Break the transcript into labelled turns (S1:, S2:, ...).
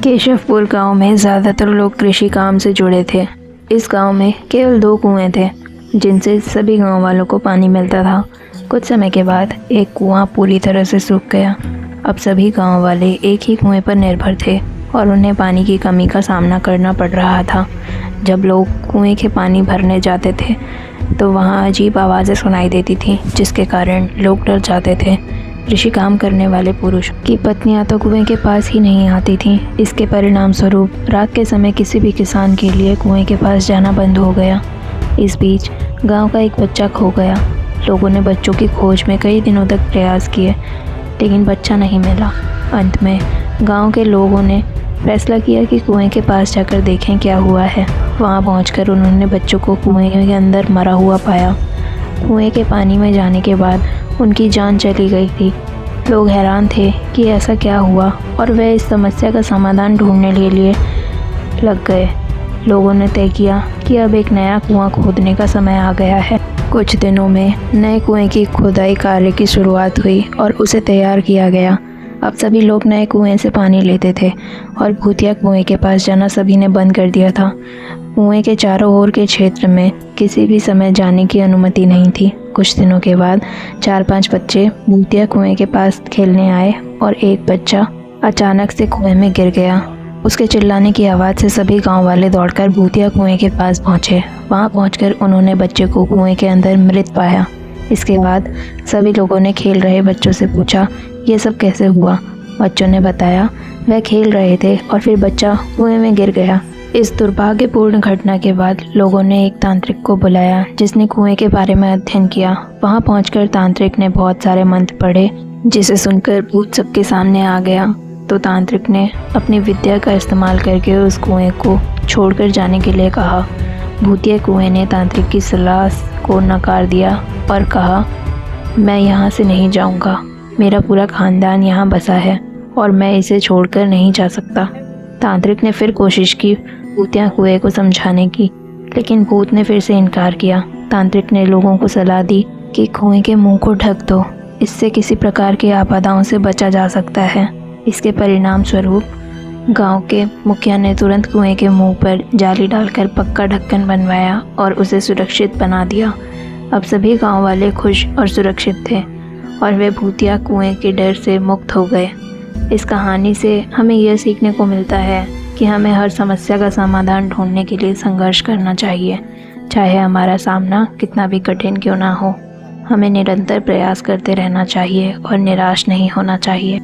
S1: केशवपुर गांव में ज़्यादातर लोग कृषि काम से जुड़े थे। इस गांव में केवल 2 कुएं थे जिनसे सभी गांव वालों को पानी मिलता था। कुछ समय के बाद एक कुआं पूरी तरह से सूख गया। अब सभी गांव वाले एक ही कुएं पर निर्भर थे और उन्हें पानी की कमी का सामना करना पड़ रहा था। जब लोग कुएं के पानी भरने जाते थे तो वहाँ अजीब आवाज़ें सुनाई देती थीं, जिसके कारण लोग डर जाते थे। कृषि काम करने वाले पुरुष की पत्नियां तो कुएं के पास ही नहीं आती थीं। इसके परिणाम स्वरूप रात के समय किसी भी किसान के लिए कुएं के पास जाना बंद हो गया। इस बीच गांव का एक बच्चा खो गया। लोगों ने बच्चों की खोज में कई दिनों तक प्रयास किए, लेकिन बच्चा नहीं मिला। अंत में गांव के लोगों ने फैसला किया कि कुएं के पास जाकर देखें क्या हुआ है। वहां पहुंचकर उन्होंने बच्चों को कुएं के अंदर मरा हुआ पाया। कुएं के पानी में जाने के बाद उनकी जान चली गई थी। लोग हैरान थे कि ऐसा क्या हुआ और वह इस समस्या का समाधान ढूंढने के लिए लग गए। लोगों ने तय किया कि अब एक नया कुआं खोदने का समय आ गया है। कुछ दिनों में नए कुएं की खुदाई कार्य की शुरुआत हुई और उसे तैयार किया गया। अब सभी लोग नए कुएं से पानी लेते थे और भूतिया कुएं के पास जाना सभी ने बंद कर दिया था। कुएं के चारों ओर के क्षेत्र में किसी भी समय जाने की अनुमति नहीं थी। कुछ दिनों के बाद 4-5 बच्चे भूतिया कुएं के पास खेलने आए और एक बच्चा अचानक से कुएं में गिर गया। उसके चिल्लाने की आवाज़ से सभी गांव वाले दौड़कर भूतिया कुएं के पास पहुंचे। वहां पहुंचकर उन्होंने बच्चे को कुएं के अंदर मृत पाया। इसके बाद सभी लोगों ने खेल रहे बच्चों से पूछा, ये सब कैसे हुआ? बच्चों ने बताया, वह खेल रहे थे और फिर बच्चा कुएं में गिर गया। इस दुर्भाग्यपूर्ण घटना के बाद लोगों ने एक तांत्रिक को बुलाया, जिसने कुएं के बारे में अध्ययन किया। वहां पहुंचकर तांत्रिक ने बहुत सारे मंत्र पढ़े, जिसे सुनकर भूत सबके सामने आ गया। तो तांत्रिक ने अपनी विद्या का इस्तेमाल करके उस कुएं को छोड़कर जाने के लिए कहा। भूतिया कुएं ने तांत्रिक की सलाह को नकार दिया और कहा, मैं यहाँ से नहीं जाऊँगा। मेरा पूरा खानदान यहाँ बसा है और मैं इसे छोड़कर नहीं जा सकता। तांत्रिक ने फिर कोशिश की भूतिया कुएं को समझाने की, लेकिन भूत ने फिर से इनकार किया। तांत्रिक ने लोगों को सलाह दी कि कुएं के मुंह को ढक दो, इससे किसी प्रकार की आपदाओं से बचा जा सकता है। इसके परिणाम स्वरूप गांव के मुखिया ने तुरंत कुएं के मुंह पर जाली डालकर पक्का ढक्कन बनवाया और उसे सुरक्षित बना दिया। अब सभी गांव वाले खुश और सुरक्षित थे और वे भूतिया कुएं के डर से मुक्त हो गए। इस कहानी से हमें यह सीखने को मिलता है कि हमें हर समस्या का समाधान ढूंढने के लिए संघर्ष करना चाहिए, चाहे हमारा सामना कितना भी कठिन क्यों ना हो। हमें निरंतर प्रयास करते रहना चाहिए और निराश नहीं होना चाहिए।